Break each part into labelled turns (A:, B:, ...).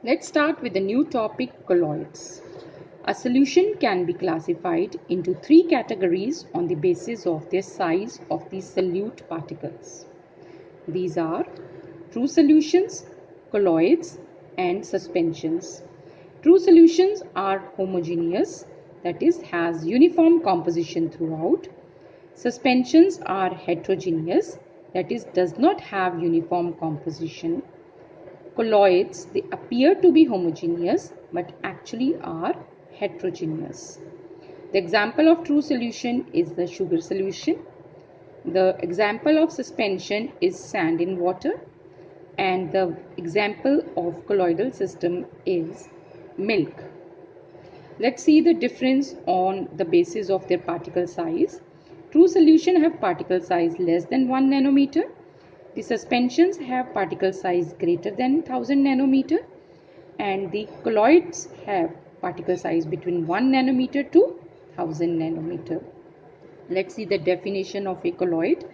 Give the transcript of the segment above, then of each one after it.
A: Let's start with the new topic, colloids. A solution can be classified into three categories on the basis of their size of the solute particles. These are true solutions, colloids, and suspensions. True solutions are homogeneous, that is, has uniform composition throughout. Suspensions are heterogeneous, that is, does not have uniform composition. Colloids, they appear to be homogeneous but actually are heterogeneous. The example of true solution is the sugar solution. The example of suspension is sand in water. And the example of colloidal system is milk. Let's see the difference on the basis of their particle size. True solution have particle size less than 1 nanometer. The suspensions have particle size greater than 1000 nanometer, and the colloids have particle size between 1 nanometer to 1000 nanometer. Let's see the definition of a colloid.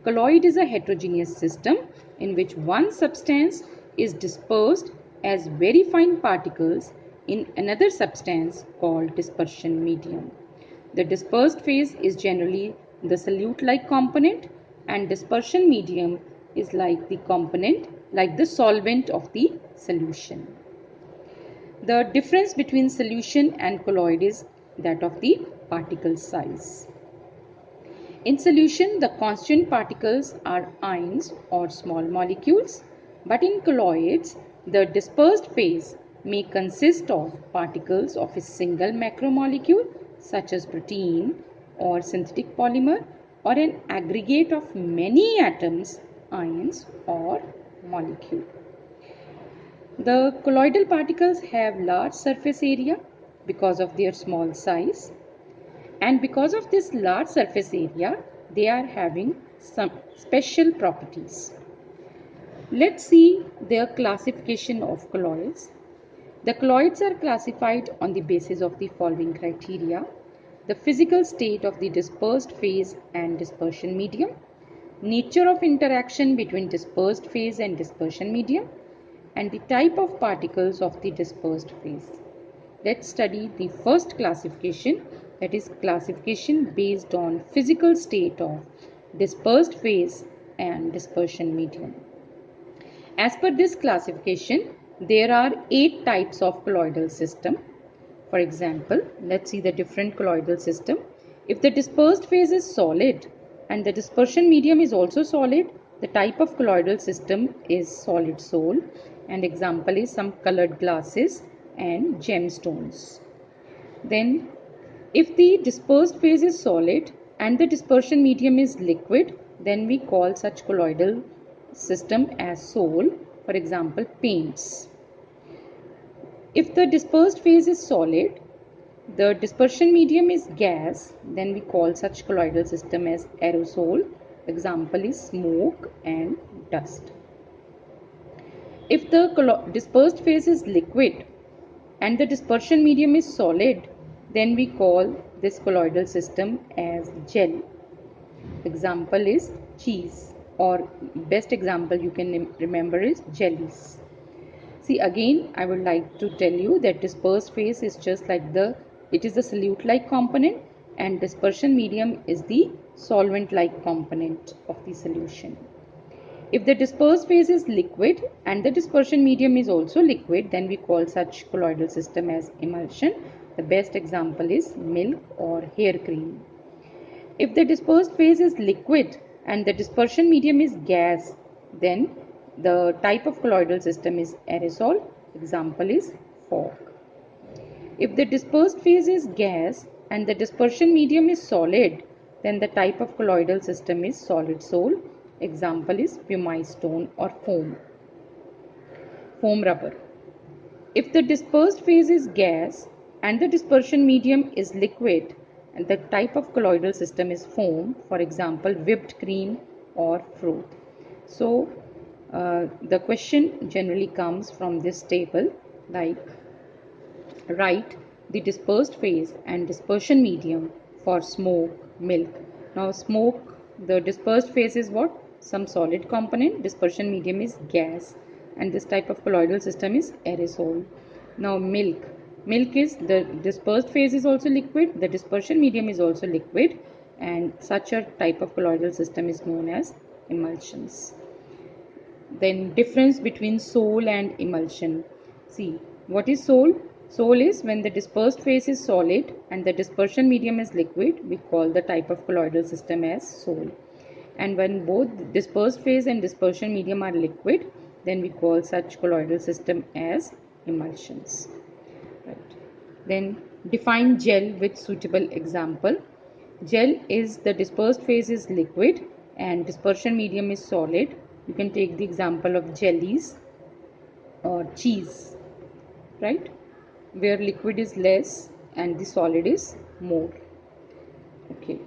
A: Colloid is a heterogeneous system in which one substance is dispersed as very fine particles in another substance called dispersion medium. The dispersed phase is generally the solute-like component, and dispersion medium is like the component, like the solvent of the solution. The difference between solution and colloid is that of the particle size. In solution, the constituent particles are ions or small molecules, but in colloids, the dispersed phase may consist of particles of a single macromolecule such as protein or synthetic polymer, or an aggregate of many atoms, ions or molecule. The colloidal particles have large surface area because of their small size, and because of this large surface area they are having some special properties. Let's see their classification of colloids. The colloids are classified on the basis of the following criteria: the physical state of the dispersed phase and dispersion medium, nature of interaction between dispersed phase and dispersion medium, and the type of particles of the dispersed phase. Let's study the first classification, that is classification based on physical state of dispersed phase and dispersion medium. As per this classification, there are 8 types of colloidal system. For example, let's see the different colloidal system. If the dispersed phase is solid and the dispersion medium is also solid, the type of colloidal system is solid sol, and example is some colored glasses and gemstones. Then if the dispersed phase is solid and the dispersion medium is liquid, then we call such colloidal system as sol, for example paints. If the dispersed phase is solid, the dispersion medium is gas, then we call such colloidal system as aerosol. Example is smoke and dust. If the dispersed phase is liquid and the dispersion medium is solid, then we call this colloidal system as gel. Example is cheese, or best example you can remember is jellies. See, again I would like to tell you that dispersed phase is just like it is the solute-like component, and dispersion medium is the solvent-like component of the solution. If the dispersed phase is liquid and the dispersion medium is also liquid, then we call such colloidal system as emulsion. The best example is milk or hair cream. If the dispersed phase is liquid and the dispersion medium is gas, then the type of colloidal system is aerosol. Example is fog. If the dispersed phase is gas and the dispersion medium is solid, then the type of colloidal system is solid sol. Example is pumice stone or foam rubber. If the dispersed phase is gas and the dispersion medium is liquid, and the type of colloidal system is foam, for example whipped cream or fruit. So the question generally comes from this table, like write the dispersed phase and dispersion medium for smoke, milk. Now smoke, the dispersed phase is what? Some solid component, dispersion medium is gas, and this type of colloidal system is aerosol. Now milk. Milk is the dispersed phase is also liquid, the dispersion medium is also liquid, and such a type of colloidal system is known as emulsions. Then difference between sol and emulsion. See, what is sol? Sol is when the dispersed phase is solid and the dispersion medium is liquid, we call the type of colloidal system as sol. And when both dispersed phase and dispersion medium are liquid, then we call such colloidal system as emulsions. Right. Then define gel with suitable example. Gel is the dispersed phase is liquid and dispersion medium is solid. You can take the example of jellies or cheese, right? Where liquid is less and the solid is more. Okay,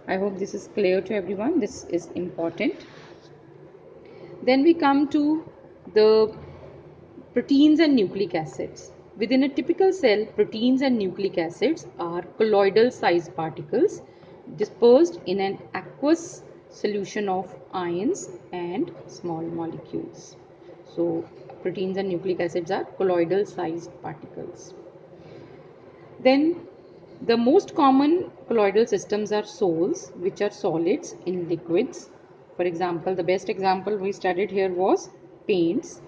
A: I hope this is clear to everyone. This is important. Then we come to the proteins and nucleic acids. Within a typical cell, proteins and nucleic acids are colloidal sized particles dispersed in an aqueous solution of ions and small molecules. So, proteins and nucleic acids are colloidal sized particles. Then the most common colloidal systems are sols, which are solids in liquids. For example, the best example we studied here was paints,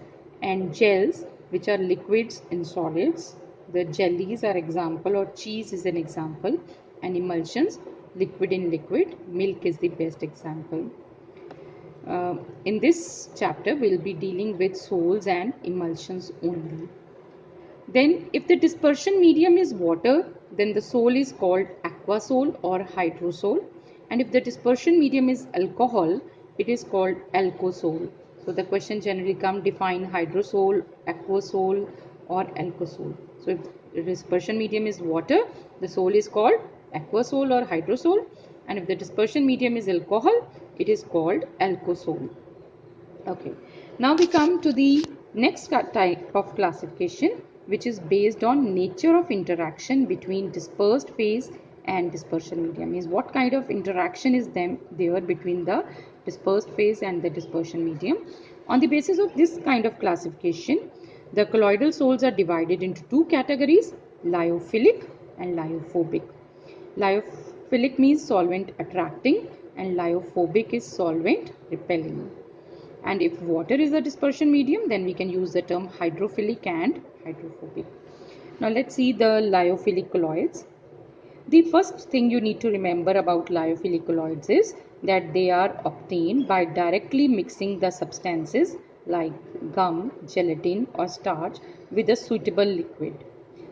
A: and gels, which are liquids in solids. The jellies are example, or cheese is an example, and emulsions, liquid in liquid. Milk is the best example. In this chapter, we will be dealing with sols and emulsions only. Then if the dispersion medium is water, then the sol is called aquasol or hydrosol, and if the dispersion medium is alcohol, it is called alkosol. So the question generally comes, define hydrosol, aquasol or alkosol. So if the dispersion medium is water, the sol is called aquasol or hydrosol, and if the dispersion medium is alcohol, it is called alkosol. Okay, now we come to the next type of classification, which is based on nature of interaction between dispersed phase and dispersion medium. Means what kind of interaction is there between the dispersed phase and the dispersion medium. On the basis of this kind of classification, the colloidal sols are divided into two categories, lyophilic and lyophobic. Lyophilic means solvent attracting and lyophobic is solvent repelling. And if water is the dispersion medium, then we can use the term hydrophilic and hydrophobic. Now let's see the lyophilic colloids. The first thing you need to remember about lyophilic colloids is that they are obtained by directly mixing the substances like gum, gelatin or starch with a suitable liquid.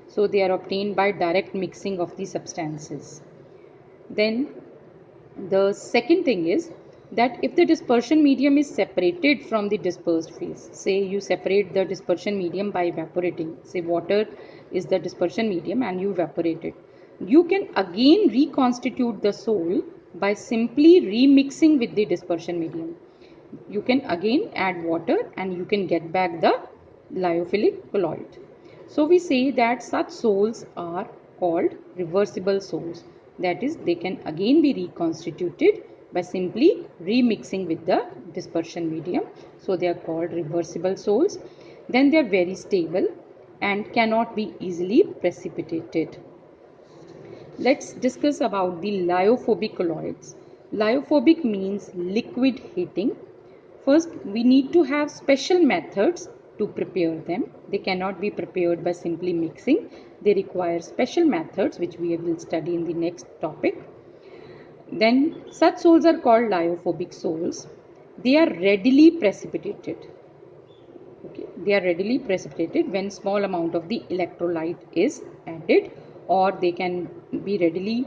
A: So they are obtained by direct mixing of the substances. Then the second thing is that if the dispersion medium is separated from the dispersed phase, say you separate the dispersion medium by evaporating, say water is the dispersion medium and you evaporate it, you can again reconstitute the sol by simply remixing with the dispersion medium. You can again add water and you can get back the lyophilic colloid. So we say that such sols are called reversible sols. That is, they can again be reconstituted by simply remixing with the dispersion medium. So they are called reversible sols. Then they are very stable and cannot be easily precipitated. Let's discuss about the lyophobic colloids. Lyophobic means liquid heating. First, we need to have special methods to prepare them. They cannot be prepared by simply mixing. They require special methods which we will study in the next topic. Then such sols are called lyophobic sols. They are readily precipitated. Okay. They are readily precipitated when small amount of the electrolyte is added, or they can be readily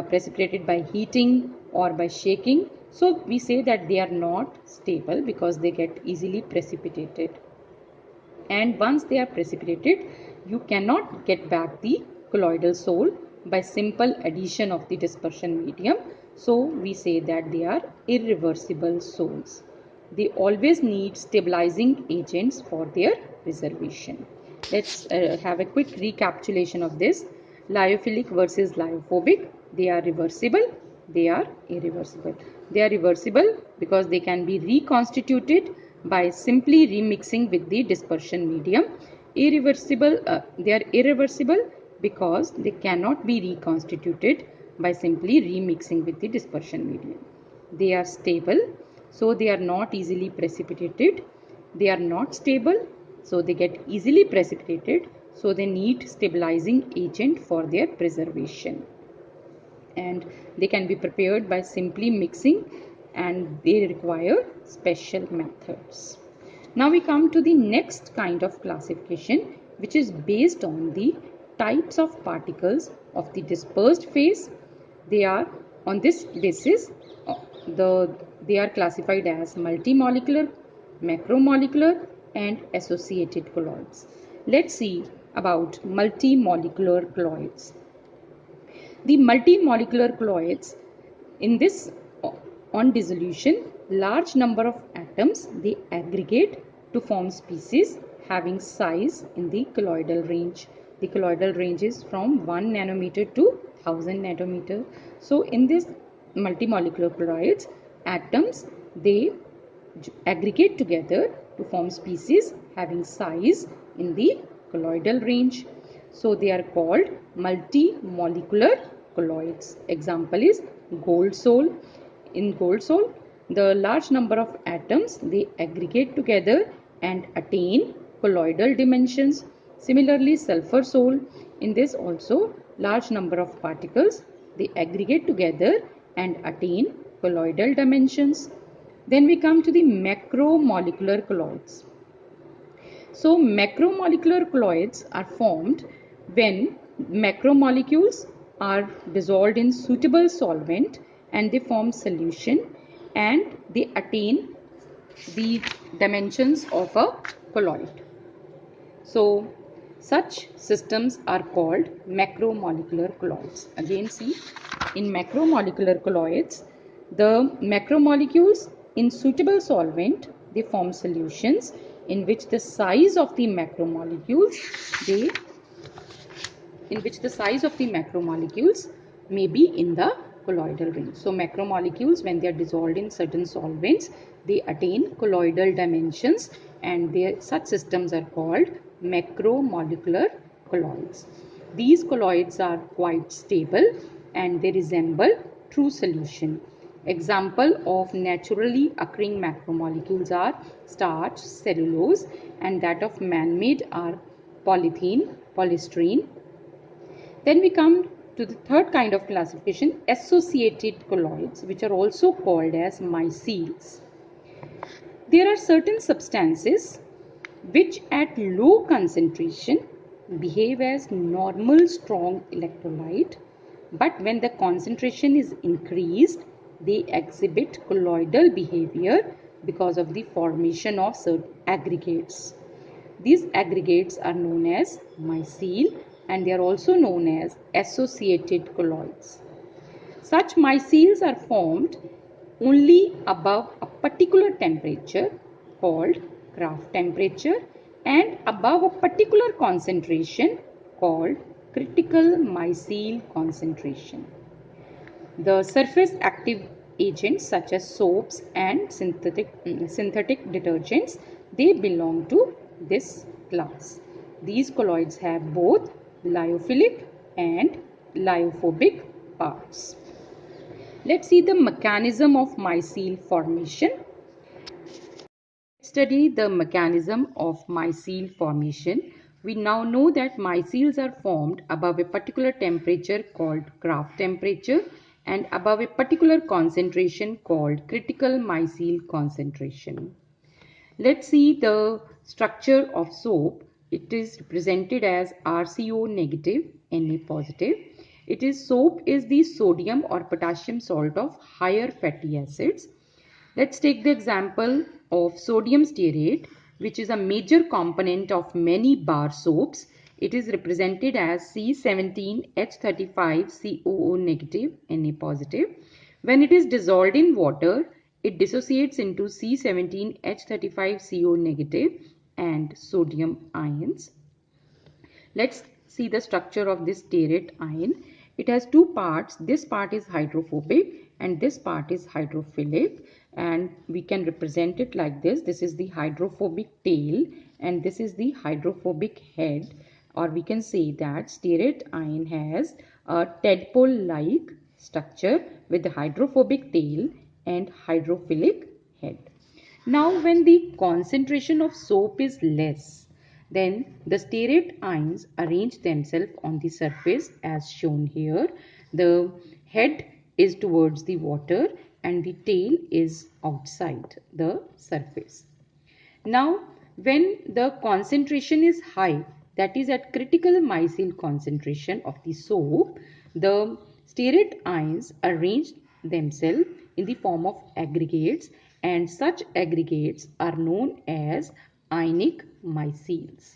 A: precipitated by heating or by shaking. So we say that they are not stable because they get easily precipitated. And once they are precipitated, you cannot get back the colloidal sol by simple addition of the dispersion medium. So we say that they are irreversible sols. They always need stabilizing agents for their preservation. Let's have a quick recapitulation of this. Lyophilic versus lyophobic. They are reversible. They are irreversible. They are reversible because they can be reconstituted by simply remixing with the dispersion medium. They are irreversible because they cannot be reconstituted by simply remixing with the dispersion medium. They are stable, so they are not easily precipitated. They are not stable, so they get easily precipitated, so they need stabilizing agent for their preservation. And they can be prepared by simply mixing, and they require special methods. Now we come to the next kind of classification, which is based on the types of particles of the dispersed phase. They are on this basis they are classified as multimolecular, macromolecular and associated colloids. Let's see about multimolecular colloids. The multimolecular colloids, in this on dissolution, large number of atoms they aggregate to form species having size in the colloidal range. The colloidal range is from 1 nanometer to 1000 nanometer. So in this multimolecular colloids, atoms they aggregate together to form species having size in the colloidal range. So they are called multimolecular colloids. Example is gold sol. In gold sol, the large number of atoms they aggregate together and attain colloidal dimensions. Similarly, sulfur sol, in this also large number of particles they aggregate together and attain colloidal dimensions. Then we come to the macromolecular colloids. So macromolecular colloids are formed when macromolecules are dissolved in suitable solvent and they form solution and they attain the dimensions of a colloid. So such systems are called macromolecular colloids. Again see, in macromolecular colloids, the macromolecules in suitable solvent they form solutions in which the size of the macromolecules they may be in the colloidal range. So macromolecules, when they are dissolved in certain solvents, they attain colloidal dimensions, and such systems are called macromolecular colloids. These colloids are quite stable and they resemble true solution. Example of naturally occurring macromolecules are starch, cellulose, and that of man-made are polythene, polystyrene. Then we come to the third kind of classification, associated colloids, which are also called as micelles. There are certain substances which at low concentration behave as normal strong electrolyte, but when the concentration is increased, they exhibit colloidal behavior because of the formation of certain aggregates. These aggregates are known as micelle and they are also known as associated colloids. Such micelles are formed only above a particular temperature called Kraft temperature and above a particular concentration called critical micelle concentration. The surface active agents such as soaps and synthetic detergents, they belong to this class. These colloids have both lyophilic and lyophobic parts. Let's see the mechanism of micelle formation. Let's study the mechanism of micelle formation. We now know that micelles are formed above a particular temperature called Kraft temperature and above a particular concentration called critical micelle concentration. Let's see the structure of soap. It is represented as RCO negative, Na positive. Soap is the sodium or potassium salt of higher fatty acids. Let's take the example of sodium stearate, which is a major component of many bar soaps. It is represented as C17H35COO negative, Na positive. When it is dissolved in water, it dissociates into C17H35CO negative and sodium ions. Let's see the structure of this stearate ion. It has two parts. This part is hydrophobic and this part is hydrophilic. and we can represent it like this. This is the hydrophobic tail and this is the hydrophobic head, or we can say that stearate ion has a tadpole like structure with the hydrophobic tail and hydrophilic head. Now when the concentration of soap is less, then the stearate ions arrange themselves on the surface as shown here. The head is towards the water and the tail is outside the surface. Now, when the concentration is high, that is at critical micelle concentration of the soap, the stearate ions arrange themselves in the form of aggregates, and such aggregates are known as ionic micelles.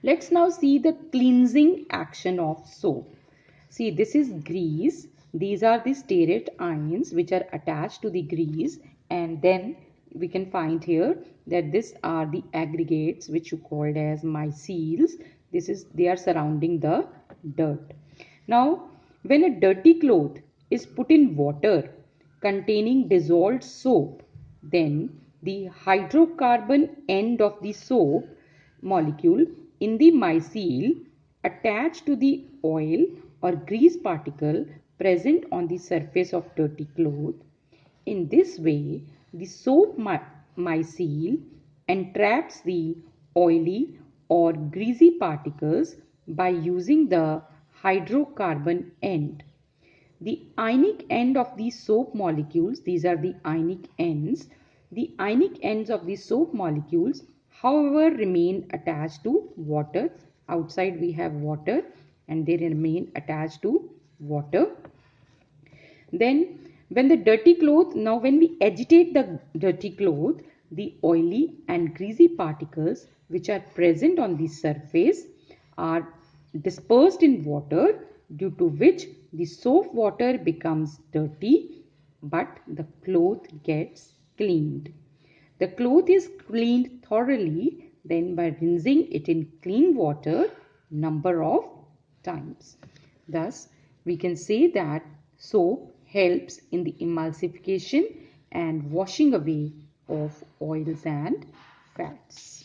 A: Let's now see the cleansing action of soap. See, this is grease. These are the stearate ions which are attached to the grease, and then we can find here that these are the aggregates which you called as micelles. They are surrounding the dirt. Now, when a dirty cloth is put in water containing dissolved soap, then the hydrocarbon end of the soap molecule in the micelle attached to the oil or grease particle present on the surface of dirty cloth. In this way, the soap micelle entraps the oily or greasy particles by using the hydrocarbon end. The ionic end of these soap molecules, these are the ionic ends. The ionic ends of these soap molecules, however, remain attached to water. Outside we have water and they remain attached to water. Then when the dirty cloth, now when we agitate the dirty cloth, the oily and greasy particles which are present on the surface are dispersed in water, due to which the soap water becomes dirty but the cloth gets cleaned. The cloth is cleaned thoroughly then by rinsing it in clean water number of times. Thus, we can say that soap helps in the emulsification and washing away of oils and fats.